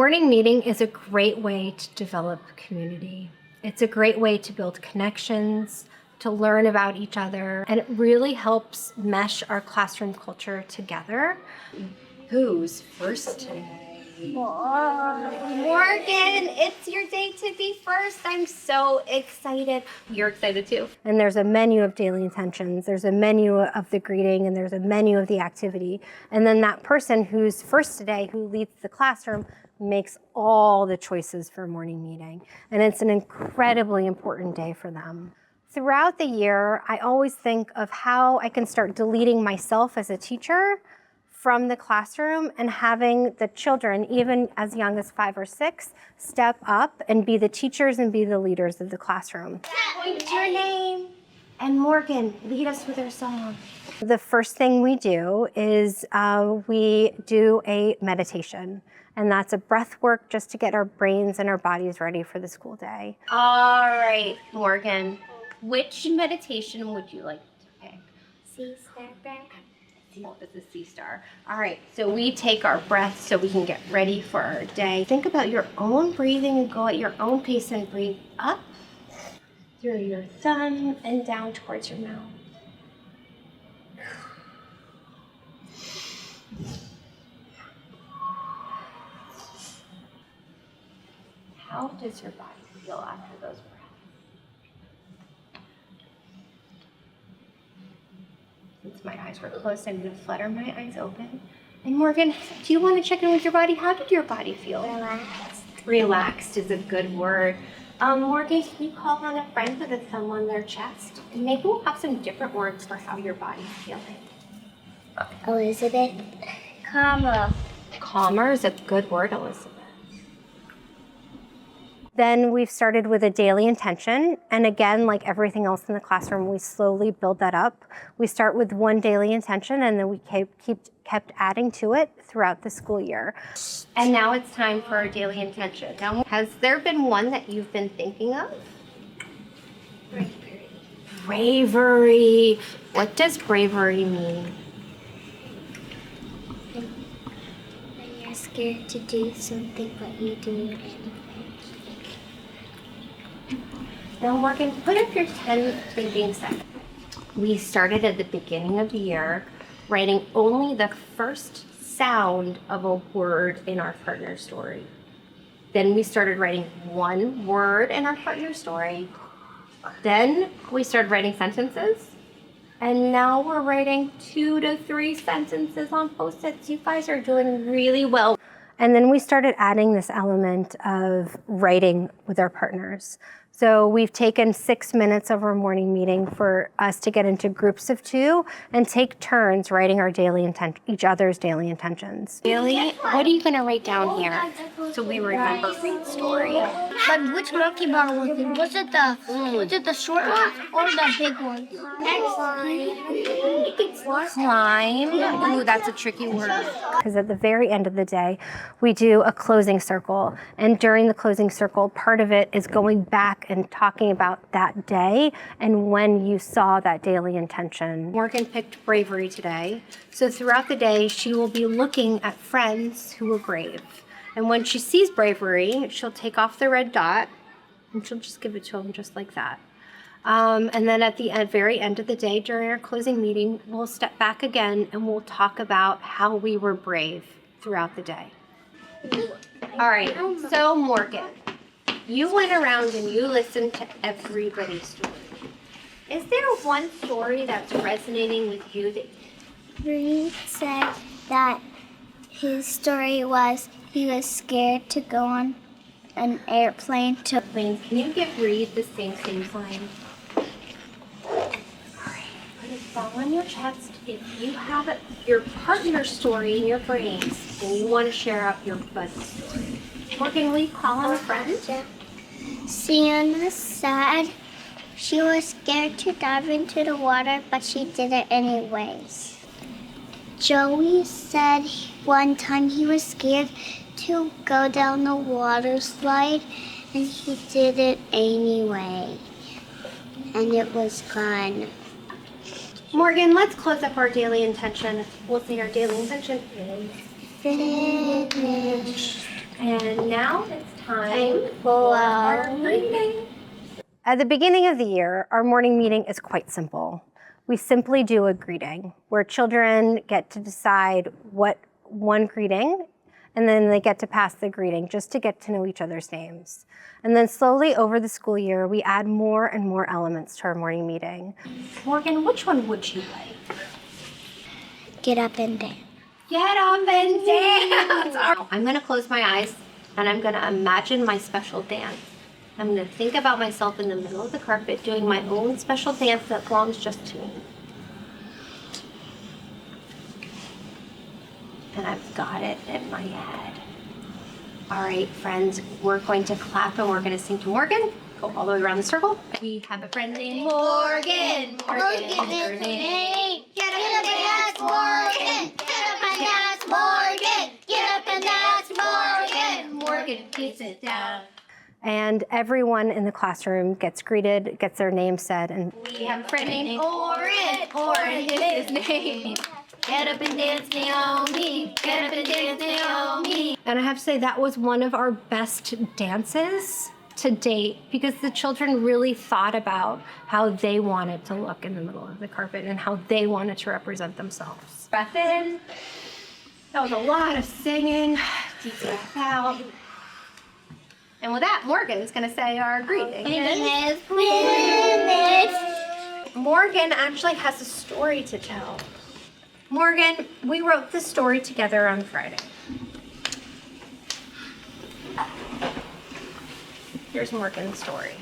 Morning meeting is a great way to develop community. It's a great way to build connections, to learn about each other, and it really helps mesh our classroom culture together. Who's first today? Morgan, it's your day to be first. I'm so excited. You're excited too. And there's a menu of daily intentions. There's a menu of the greeting, and there's a menu of the activity. And then that person who's first today, who leads the classroom, makes all the choices for morning meeting. And it's an incredibly important day for them. Throughout the year, I always think of how I can start deleting myself as a teacher from the classroom and having the children, even as young as 5 or 6, step up and be the teachers and be the leaders of the classroom. What's your name? And Morgan, lead us with our song. The first thing we do is we do a meditation. And that's a breath work just to get our brains and our bodies ready for the school day. All right, Morgan, which meditation would you like to pick? C-star breath. It's a C star. All right, so we take our breath so we can get ready for our day. Think about your own breathing and go at your own pace and breathe up through your thumb and down towards your mouth. How does your body feel after those breaths? Since my eyes were closed, I'm going to flutter my eyes open. And Morgan, do you want to check in with your body? How did your body feel? Relaxed. Relaxed is a good word. Morgan, can you call on a friend with a thumb on their chest? And maybe we'll have some different words for how your body's feeling. Elizabeth. Calmer. Calmer is a good word, Elizabeth. Then we've started with a daily intention. And again, like everything else in the classroom, we slowly build that up. We start with one daily intention, and then we kept adding to it throughout the school year. And now it's time for our daily intention. Now, has there been one that you've been thinking of? Bravery. Bravery. What does bravery mean? When you're scared to do something, but you do it anyway. Now, Morgan, put up your 10 thinking seconds. We started at the beginning of the year writing only the first sound of a word in our partner story. Then we started writing one word in our partner story. Then we started writing sentences. And now we're writing 2 to 3 sentences on Post-its. You guys are doing really well. And then we started adding this element of writing with our partners. So we've taken 6 minutes of our morning meeting for us to get into groups of 2 and take turns writing our each other's daily intentions. Bailey, what are you going to write down here so we remember Reed's story? But which monkey bar was it? Was it the short one or the big one? Climb. Ooh, that's a tricky word. Because at the very end of the day, we do a closing circle. And during the closing circle, part of it is going back and talking about that day and when you saw that daily intention. Morgan picked bravery today. So throughout the day, she will be looking at friends who were brave. And when she sees bravery, she'll take off the red dot and she'll just give it to them just like that. And then at the very end of the day, during our closing meeting, we'll step back again and we'll talk about how we were brave throughout the day. All right, so Morgan, you went around and you listened to everybody's story. Is there one story that's resonating with you? Reed said that his story was he was scared to go on an airplane to... Can you give Reed the same line? All right, put a thumb on your chest. If you have your partner's story in your brain and you want to share out your buddy's story. Morgan, will you call on a friend? Sienna said she was scared to dive into the water, but she did it anyways. Joey said one time he was scared to go down the water slide, and he did it anyway. And it was fun. Morgan, let's close up our daily intention. We'll say our daily intention is Finished. And now it's time for our greeting. At the beginning of the year, our morning meeting is quite simple. We simply do a greeting where children get to decide what one greeting, and then they get to pass the greeting just to get to know each other's names. And then slowly over the school year, we add more and more elements to our morning meeting. Morgan, which one would you like? Get up and dance. Get up and dance! I'm gonna close my eyes and I'm gonna imagine my special dance. I'm gonna think about myself in the middle of the carpet doing my own special dance that belongs just to me. And I've got it in my head. All right, friends, we're going to clap and we're gonna sing to Morgan. Go all the way around the circle. We have a friend named Morgan. Morgan is her name. Get up and dance, Morgan. Get up and dance, Morgan. Get up and dance, Morgan. Morgan, please sit down. And everyone in the classroom gets greeted, gets their name said, and we have a friend named Oren. Oren is his name. Get up and dance, Naomi. Get up and dance, Naomi. And I have to say that was one of our best dances to date because the children really thought about how they wanted to look in the middle of the carpet and how they wanted to represent themselves. Breath in. That was a lot of singing. Deep breath out. And with that, Morgan's going to say our greeting. Morgan actually has a story to tell. Morgan, we wrote this story together on Friday. Here's Morgan's story.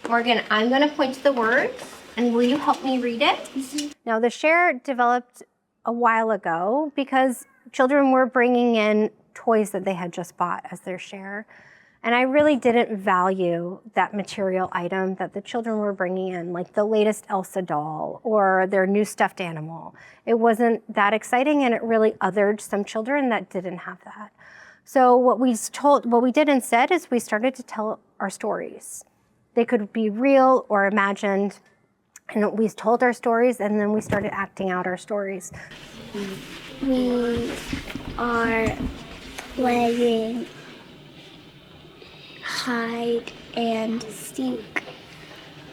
Morgan, I'm going to point to the words, and will you help me read it? Now, the share developed a while ago because children were bringing in toys that they had just bought as their share. And I really didn't value that material item that the children were bringing in, like the latest Elsa doll or their new stuffed animal. It wasn't that exciting, and it really othered some children that didn't have that. So what we did instead is we started to tell our stories. They could be real or imagined, and we told our stories, and then we started acting out our stories. We are playing hide and seek.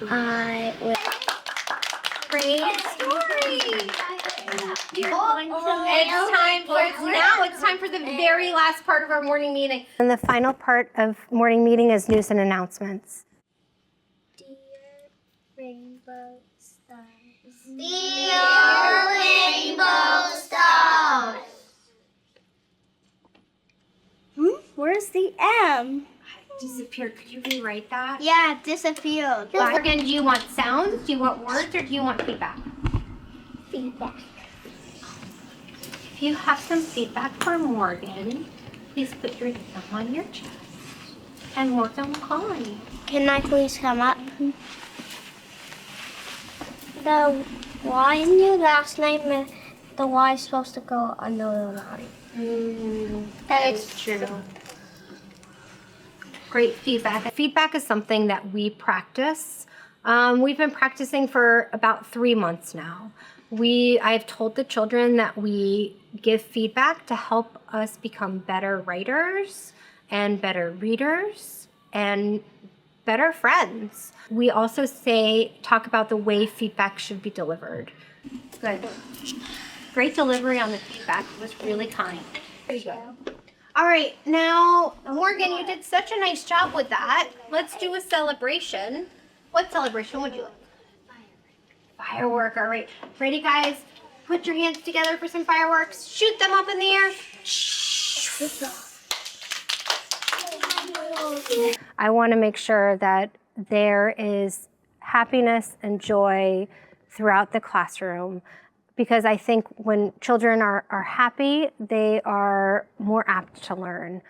Great story. It's time for the very last part of our morning meeting. And the final part of morning meeting is news and announcements. Dear rainbow stars. Dear rainbow stars. Where's the M? Disappeared. Could you rewrite that? Yeah, it disappeared. Morgan, do you want sounds? Do you want words, or do you want feedback? Feedback. If you have some feedback for Morgan, please put your thumb on your chest, and Morgan will call on you. Can I please come up? The Y in your last name, the Y is supposed to go under the line. That is true. Great feedback. Feedback is something that we practice. We've been practicing for about 3 months now. I've told the children that we give feedback to help us become better writers and better readers and better friends. We also talk about the way feedback should be delivered. Good. Great delivery on the feedback. It was really kind. There you go. All right, now, Morgan, you did such a nice job with that. Let's do a celebration. What celebration would you like? Firework, all right. Ready, guys? Put your hands together for some fireworks. Shoot them up in the air. I want to make sure that there is happiness and joy throughout the classroom, because I think when children are happy, they are more apt to learn.